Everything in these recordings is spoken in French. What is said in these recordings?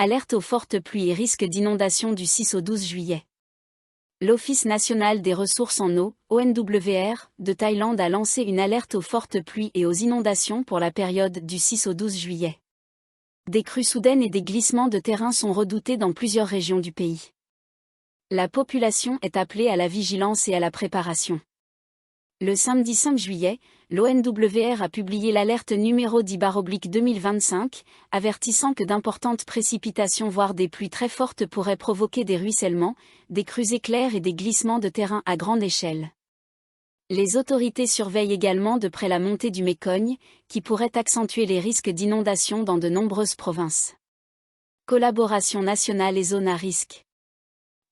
Alerte aux fortes pluies et risque d'inondation du 6 au 12 juillet. L'Office national des ressources en eau, ONWR, de Thaïlande a lancé une alerte aux fortes pluies et aux inondations pour la période du 6 au 12 juillet. Des crues soudaines et des glissements de terrain sont redoutés dans plusieurs régions du pays. La population est appelée à la vigilance et à la préparation. Le samedi 5 juillet, l'ONWR a publié l'alerte numéro 10/2025, avertissant que d'importantes précipitations voire des pluies très fortes pourraient provoquer des ruissellements, des crues éclairs et des glissements de terrain à grande échelle. Les autorités surveillent également de près la montée du Mécogne, qui pourrait accentuer les risques d'inondation dans de nombreuses provinces. Collaboration nationale et zones à risque.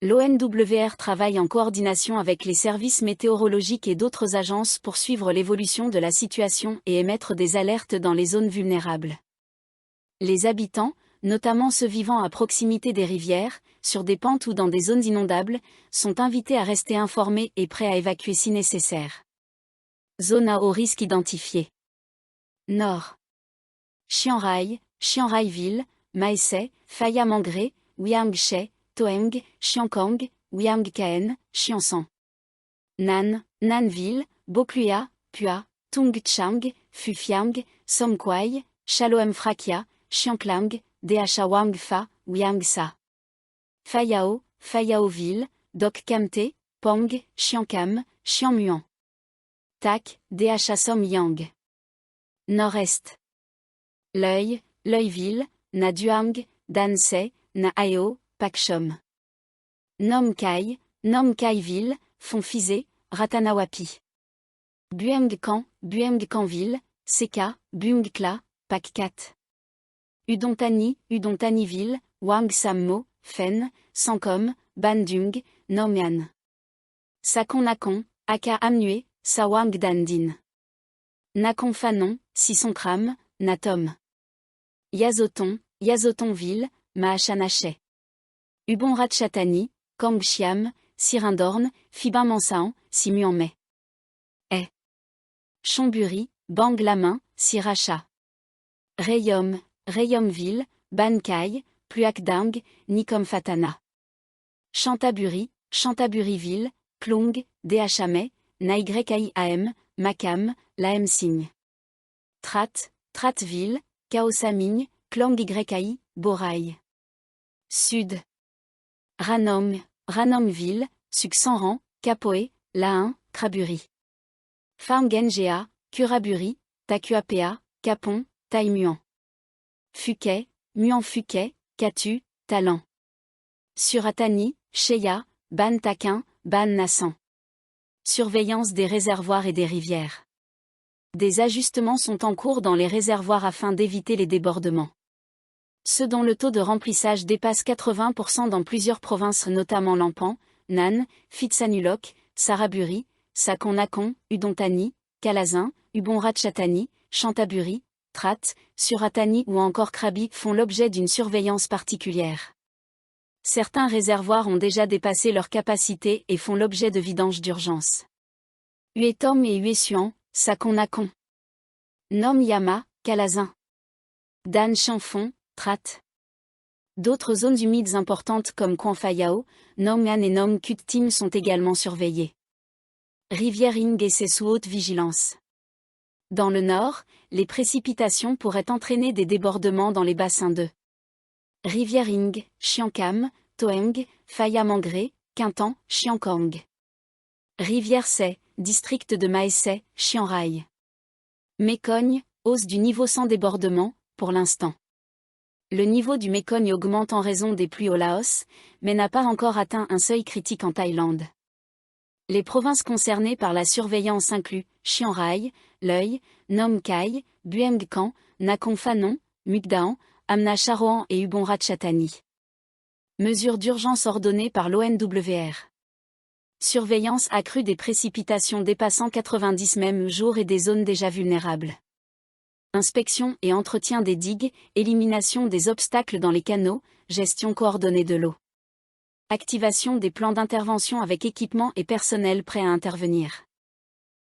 L'ONWR travaille en coordination avec les services météorologiques et d'autres agences pour suivre l'évolution de la situation et émettre des alertes dans les zones vulnérables. Les habitants, notamment ceux vivant à proximité des rivières, sur des pentes ou dans des zones inondables, sont invités à rester informés et prêts à évacuer si nécessaire. Zone à haut risque identifiée. Nord. Chiang Rai, Chiang Rai-Ville, Mae Se, Phaya Mangre, Wiang She, Toeng, Chiang Kang, Wiang Kaen, Chiang San. Nan, Nanville, Bokluya, Phua, Tung Chang, Phu Phiang, Som Quai, Shaloem Phrakia, Chiang Klang, Dha Wang Pha, Wiang Sa. Phayao, Phayaoville, Dok Kamte, Pong, Chiang Kam, Chiang Muan. Tak, Dha Som Yang. Nord-Est. L'Œil, L'Œuville, Na Duang, Dan Se, Na Ao, Pakchom. Nom Khai, Nom Khai-Ville, Phonphizé, Ratanawapi. Bueng Kanville, Seka, Bueng Kla, Pakkat. Udon Thani-Ville, Wang Sammo, Phen, Sankom, Ban Dung, Nom Yan. Sakon Nakon, Aka Amnue, Sawang Dandin. Nakon Phanon, Sisson-Kram, Natom. Yazotonville, Mahachanache. Ubon Ratchatani, Kangxiam, Sirindorn, Phibin Mansaan, Simuanmei. Chonburi, Bang Lamin, Siracha. Rayomville, Ban Khai, Pluak Dang, Nikom Fatana. Chantaburyville, Klong, Dhame, Naygam, Makam, Laem Singh. Tratville, Kaosaming, Klang Yai, Boraï. Sud. Ranomville, Suksanran, Kapoe, Lahin, Kraburi. Pharngengea, Kuraburi, Takuapea, Kapon, Taïmuan. Phuket, Muan Phuket, Katu, Talan. Suratani, Sheya, Ban Takin, Ban Nassan. Surveillance des réservoirs et des rivières. Des ajustements sont en cours dans les réservoirs afin d'éviter les débordements. Ceux dont le taux de remplissage dépasse 80% dans plusieurs provinces notamment Lampan, Nan, Phitsanulok, Saraburi, Sakon Nakhon, Udon Thani, Kalazin, Ubon Ratchathani, Chantaburi, Trat, Suratani ou encore Krabi font l'objet d'une surveillance particulière. Certains réservoirs ont déjà dépassé leur capacité et font l'objet de vidanges d'urgence. Uetom et Uesuan, Sakon Nakhon. Nom Yama, Kalazin. Dan Chanfon, Trat. D'autres zones humides importantes comme Kwan Phayao, Nom An et Nom Kut Tim sont également surveillées. Rivière Ing et c'est sous haute vigilance. Dans le nord, les précipitations pourraient entraîner des débordements dans les bassins de Rivière Ing, Chiang Kam, Toeng, Phaya Mangre, Quintan, Chiang Kang. Rivière Se, district de Mae Se, Chiang Rai. Mécogne, hausse du niveau sans débordement, pour l'instant. Le niveau du Mécogne augmente en raison des pluies au Laos, mais n'a pas encore atteint un seuil critique en Thaïlande. Les provinces concernées par la surveillance incluent Chiang Rai, L'Œil, Nom Khai, Bueng Kan, Nakhon Phanon, Mukdahan, Amna Charoen et Ubon Ratchathani. Mesures d'urgence ordonnées par l'ONWR. Surveillance accrue des précipitations dépassant 90 même jours et des zones déjà vulnérables. Inspection et entretien des digues, élimination des obstacles dans les canaux, gestion coordonnée de l'eau. Activation des plans d'intervention avec équipement et personnel prêt à intervenir.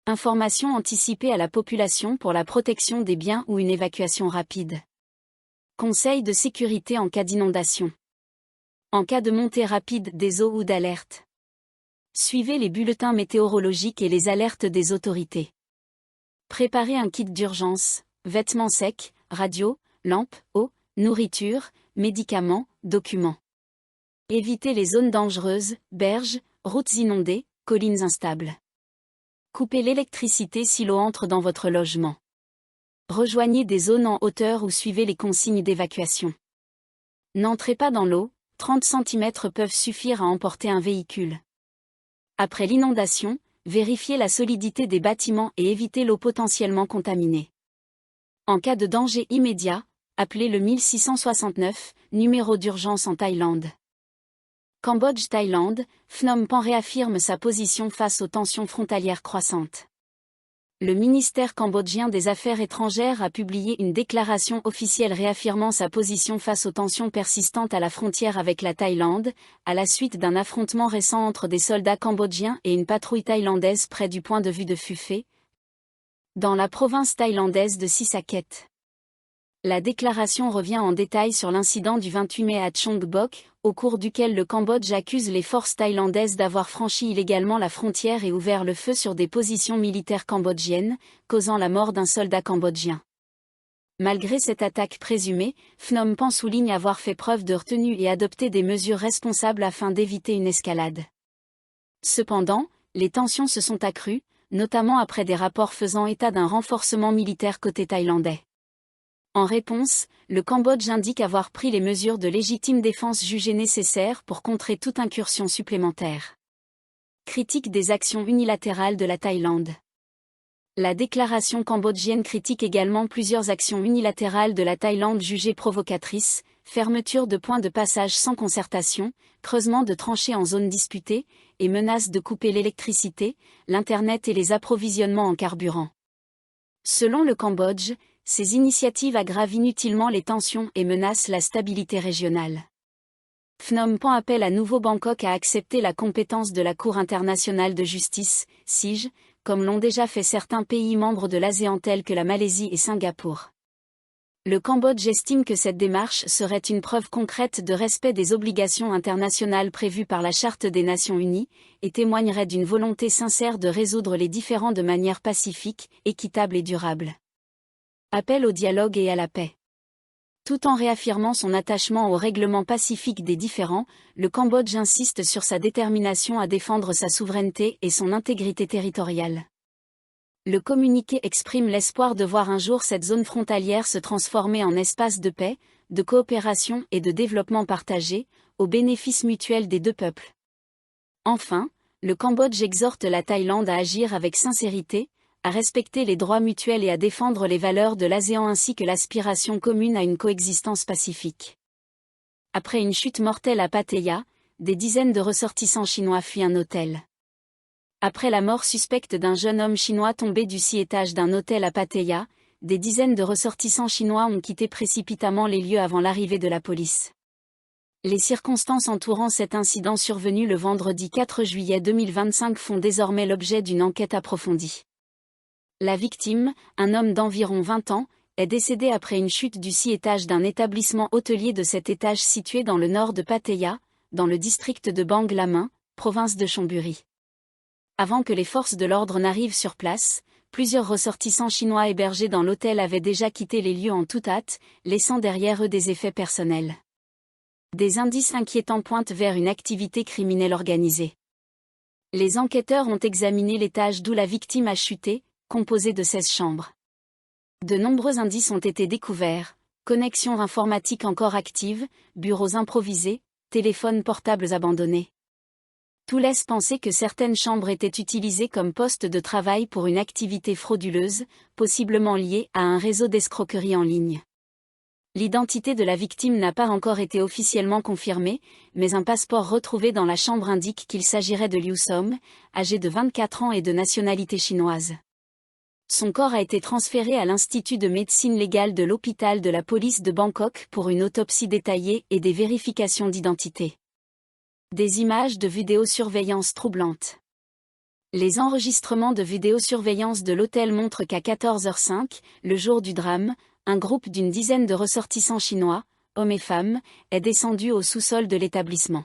Information anticipée à la population pour la protection des biens ou une évacuation rapide. Conseils de sécurité en cas d'inondation. En cas de montée rapide des eaux ou d'alerte. Suivez les bulletins météorologiques et les alertes des autorités. Préparez un kit d'urgence, vêtements secs, radio, lampes, eau, nourriture, médicaments, documents. Évitez les zones dangereuses, berges, routes inondées, collines instables. Coupez l'électricité si l'eau entre dans votre logement. Rejoignez des zones en hauteur ou suivez les consignes d'évacuation. N'entrez pas dans l'eau, 30 cm peuvent suffire à emporter un véhicule. Après l'inondation, vérifiez la solidité des bâtiments et évitez l'eau potentiellement contaminée. En cas de danger immédiat, appelez le 1669, numéro d'urgence en Thaïlande. Cambodge-Thaïlande, Phnom Penh réaffirme sa position face aux tensions frontalières croissantes. Le ministère cambodgien des Affaires étrangères a publié une déclaration officielle réaffirmant sa position face aux tensions persistantes à la frontière avec la Thaïlande, à la suite d'un affrontement récent entre des soldats cambodgiens et une patrouille thaïlandaise près du point de vue de Phu Phet, dans la province thaïlandaise de Sisaket. La déclaration revient en détail sur l'incident du 28 mai à Chong Bok, au cours duquel le Cambodge accuse les forces thaïlandaises d'avoir franchi illégalement la frontière et ouvert le feu sur des positions militaires cambodgiennes, causant la mort d'un soldat cambodgien. Malgré cette attaque présumée, Phnom Penh souligne avoir fait preuve de retenue et adopté des mesures responsables afin d'éviter une escalade. Cependant, les tensions se sont accrues, notamment après des rapports faisant état d'un renforcement militaire côté thaïlandais. En réponse, le Cambodge indique avoir pris les mesures de légitime défense jugées nécessaires pour contrer toute incursion supplémentaire. Critique des actions unilatérales de la Thaïlande. La déclaration cambodgienne critique également plusieurs actions unilatérales de la Thaïlande jugées provocatrices, fermeture de points de passage sans concertation, creusement de tranchées en zone disputée, et menace de couper l'électricité, l'Internet et les approvisionnements en carburant. Selon le Cambodge, ces initiatives aggravent inutilement les tensions et menacent la stabilité régionale. Phnom Penh appelle à nouveau Bangkok à accepter la compétence de la Cour internationale de justice, CIJ, comme l'ont déjà fait certains pays membres de l'ASEAN tels que la Malaisie et Singapour. Le Cambodge estime que cette démarche serait une preuve concrète de respect des obligations internationales prévues par la Charte des Nations Unies, et témoignerait d'une volonté sincère de résoudre les différends de manière pacifique, équitable et durable. Appel au dialogue et à la paix. Tout en réaffirmant son attachement au règlement pacifique des différends, le Cambodge insiste sur sa détermination à défendre sa souveraineté et son intégrité territoriale. Le communiqué exprime l'espoir de voir un jour cette zone frontalière se transformer en espace de paix, de coopération et de développement partagé, au bénéfice mutuel des deux peuples. Enfin, le Cambodge exhorte la Thaïlande à agir avec sincérité, à respecter les droits mutuels et à défendre les valeurs de l'ASEAN ainsi que l'aspiration commune à une coexistence pacifique. Après une chute mortelle à Pattaya, des dizaines de ressortissants chinois fuient un hôtel. Après la mort suspecte d'un jeune homme chinois tombé du 6 étages d'un hôtel à Pattaya, des dizaines de ressortissants chinois ont quitté précipitamment les lieux avant l'arrivée de la police. Les circonstances entourant cet incident survenu le vendredi 4 juillet 2025 font désormais l'objet d'une enquête approfondie. La victime, un homme d'environ 20 ans, est décédé après une chute du 6 étages d'un établissement hôtelier de cet étage situé dans le nord de Pattaya, dans le district de Bang Laming, province de Chonburi. Avant que les forces de l'ordre n'arrivent sur place, plusieurs ressortissants chinois hébergés dans l'hôtel avaient déjà quitté les lieux en toute hâte, laissant derrière eux des effets personnels. Des indices inquiétants pointent vers une activité criminelle organisée. Les enquêteurs ont examiné l'étage d'où la victime a chuté, composé de 16 chambres. De nombreux indices ont été découverts, connexions informatiques encore actives, bureaux improvisés, téléphones portables abandonnés. Tout laisse penser que certaines chambres étaient utilisées comme postes de travail pour une activité frauduleuse, possiblement liée à un réseau d'escroquerie en ligne. L'identité de la victime n'a pas encore été officiellement confirmée, mais un passeport retrouvé dans la chambre indique qu'il s'agirait de Liu Som, âgé de 24 ans et de nationalité chinoise. Son corps a été transféré à l'Institut de médecine légale de l'hôpital de la police de Bangkok pour une autopsie détaillée et des vérifications d'identité. Des images de vidéosurveillance troublantes. Les enregistrements de vidéosurveillance de l'hôtel montrent qu'à 14h05, le jour du drame, un groupe d'une dizaine de ressortissants chinois, hommes et femmes, est descendu au sous-sol de l'établissement.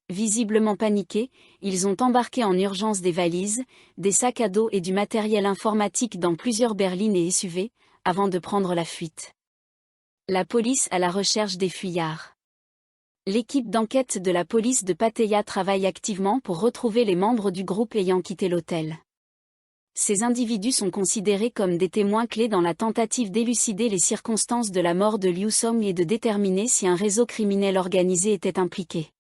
Visiblement paniqués, ils ont embarqué en urgence des valises, des sacs à dos et du matériel informatique dans plusieurs berlines et SUV, avant de prendre la fuite. La police à la recherche des fuyards. L'équipe d'enquête de la police de Pattaya travaille activement pour retrouver les membres du groupe ayant quitté l'hôtel. Ces individus sont considérés comme des témoins clés dans la tentative d'élucider les circonstances de la mort de Liu Song et de déterminer si un réseau criminel organisé était impliqué.